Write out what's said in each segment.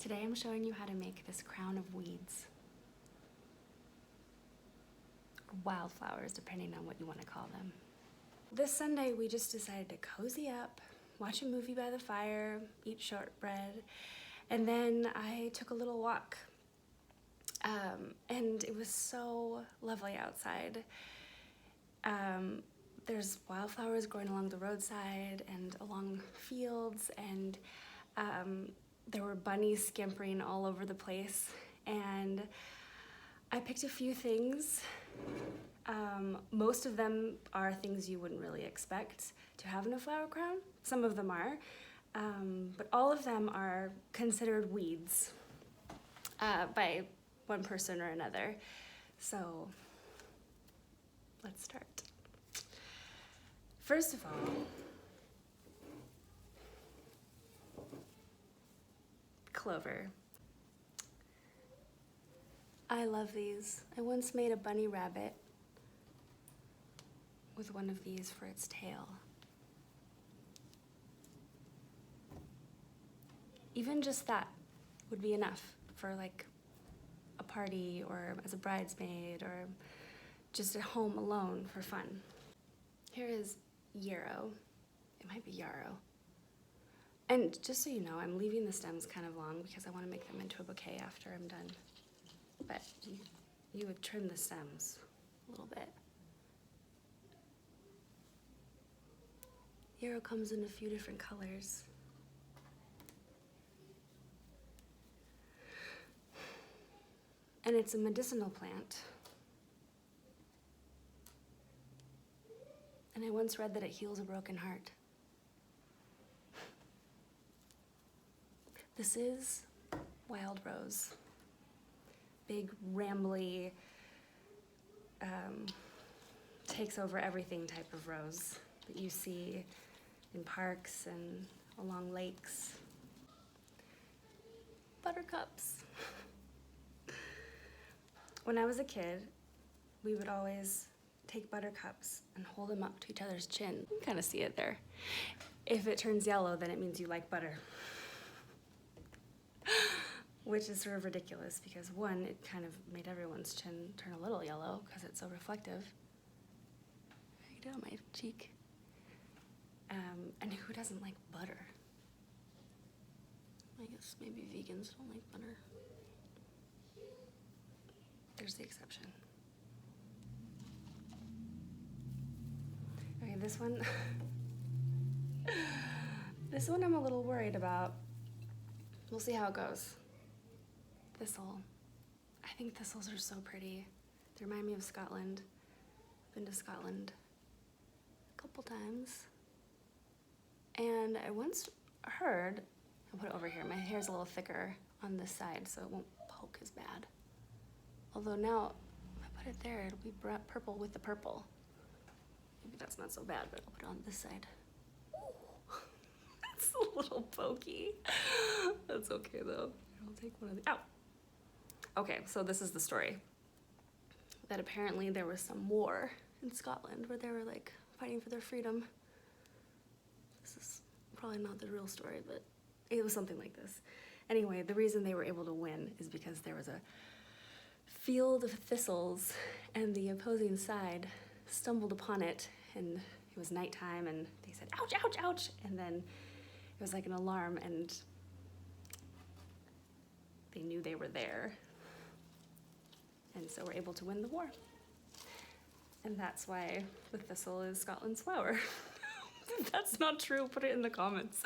Today I'm showing you how to make this crown of weeds. Or wildflowers, depending on what you want to call them. This Sunday we just decided to cozy up, watch a movie by the fire, eat shortbread, and then I took a little walk. And it was so lovely outside. There's wildflowers growing along the roadside and along fields, and there were bunnies scampering all over the place. And I picked a few things. Most of them are things you wouldn't really expect to have in a flower crown. Some of them are, but all of them are considered weeds by one person or another. So let's start. First of all, clover. I love these. I once made a bunny rabbit with one of these for its tail. Even just that would be enough for like a party or as a bridesmaid or just at home alone for fun. Here is yarrow. It might be yarrow. And just so you know, I'm leaving the stems kind of long because I want to make them into a bouquet after I'm done. But you would trim the stems a little bit. Yarrow comes in a few different colors. And it's a medicinal plant. And I once read that it heals a broken heart. This is wild rose. Big, rambly, takes over everything type of rose that you see in parks and along lakes. Buttercups. When I was a kid, we would always take buttercups and hold them up to each other's chin. You can kind of see it there. If it turns yellow, then it means you like butter. Which is sort of ridiculous because one, it kind of made everyone's chin turn a little yellow because it's so reflective. Right on my cheek. And who doesn't like butter? I guess maybe vegans don't like butter. There's the exception. Okay, this one. This one I'm a little worried about. We'll see how it goes. Thistle. I think thistles are so pretty. They remind me of Scotland. I've been to Scotland a couple times. And I once heard, I'll put it over here, my hair's a little thicker on this side so it won't poke as bad. Although now, if I put it there, it'll be purple with the purple. Maybe that's not so bad, but I'll put it on this side. Ooh, that's a little pokey. That's okay though. I'll take one of the, ow. Okay, so this is the story. That apparently there was some war in Scotland where they were like fighting for their freedom. This is probably not the real story, but it was something like this. Anyway, the reason they were able to win is because there was a field of thistles and the opposing side stumbled upon it, and it was nighttime and they said, ouch, ouch, ouch, and then it was like an alarm and they knew they were there, and so were able to win the war. And that's why the thistle is Scotland's flower. If that's not true, put it in the comments.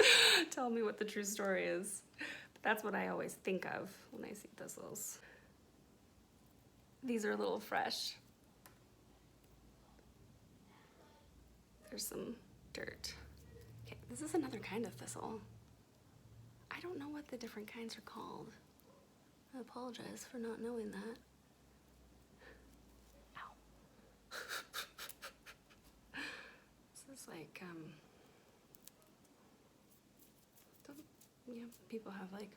Tell me what the true story is. But that's what I always think of when I see thistles. These are a little fresh. There's some dirt. Okay, this is another kind of thistle. I don't know what the different kinds are called. I apologize for not knowing that. Ow. This is like, yeah, people have like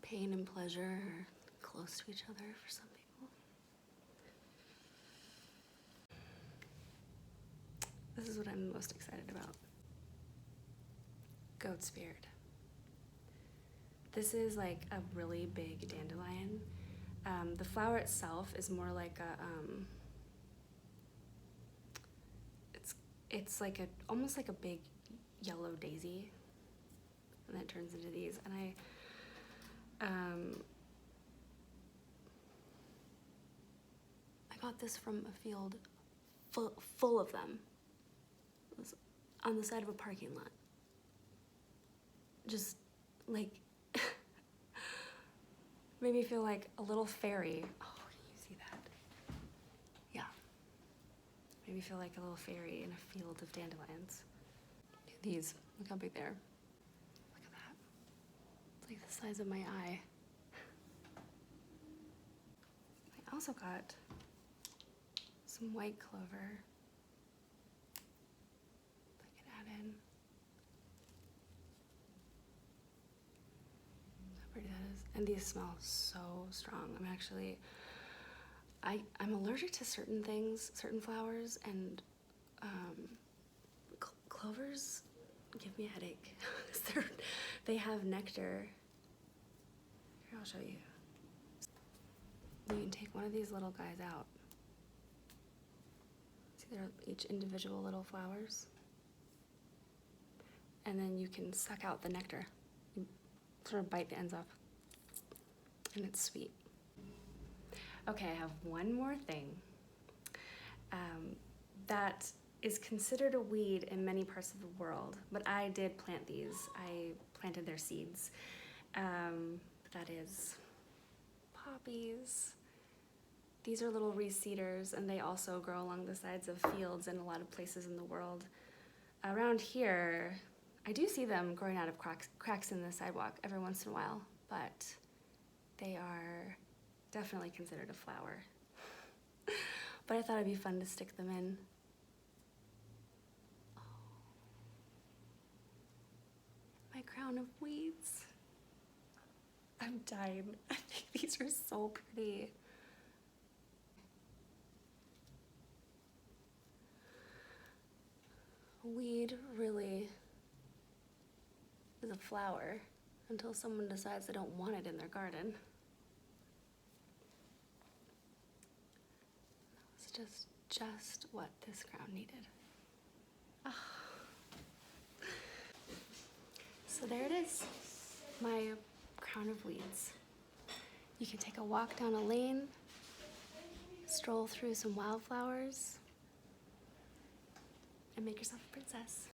pain and pleasure or close to each other for some people. This is what I'm most excited about. Goat's beard. This is like a really big dandelion. The flower itself is more like a, it's like almost like a big yellow daisy, and then it turns into these. And I got this from a field full of them. It was on the side of a parking lot. Just like made me feel like a little fairy. Oh, can you see that? Yeah. Made me feel like a little fairy in a field of dandelions. These, look how big they are. Look at that. It's like the size of my eye. I also got some white clover that I can add in. How pretty that is. And these smell so strong. I'm allergic to certain things, certain flowers, and clovers give me a headache. They have nectar. Here, I'll show you. You can take one of these little guys out. See, they're each individual little flowers. And then you can suck out the nectar. You sort of bite the ends off. And it's sweet. Okay, I have one more thing. That is considered a weed in many parts of the world, but I did plant these. I planted their seeds. That is poppies. These are little reseeders, and they also grow along the sides of fields in a lot of places in the world. Around here, I do see them growing out of cracks in the sidewalk every once in a while, but they are definitely considered a flower. But I thought it'd be fun to stick them in. Oh. My crown of weeds. I'm dying. I think these are so pretty. A weed really is a flower until someone decides they don't want it in their garden. It's just what this crown needed. Oh. So there it is, my crown of weeds. You can take a walk down a lane, stroll through some wildflowers, and make yourself a princess.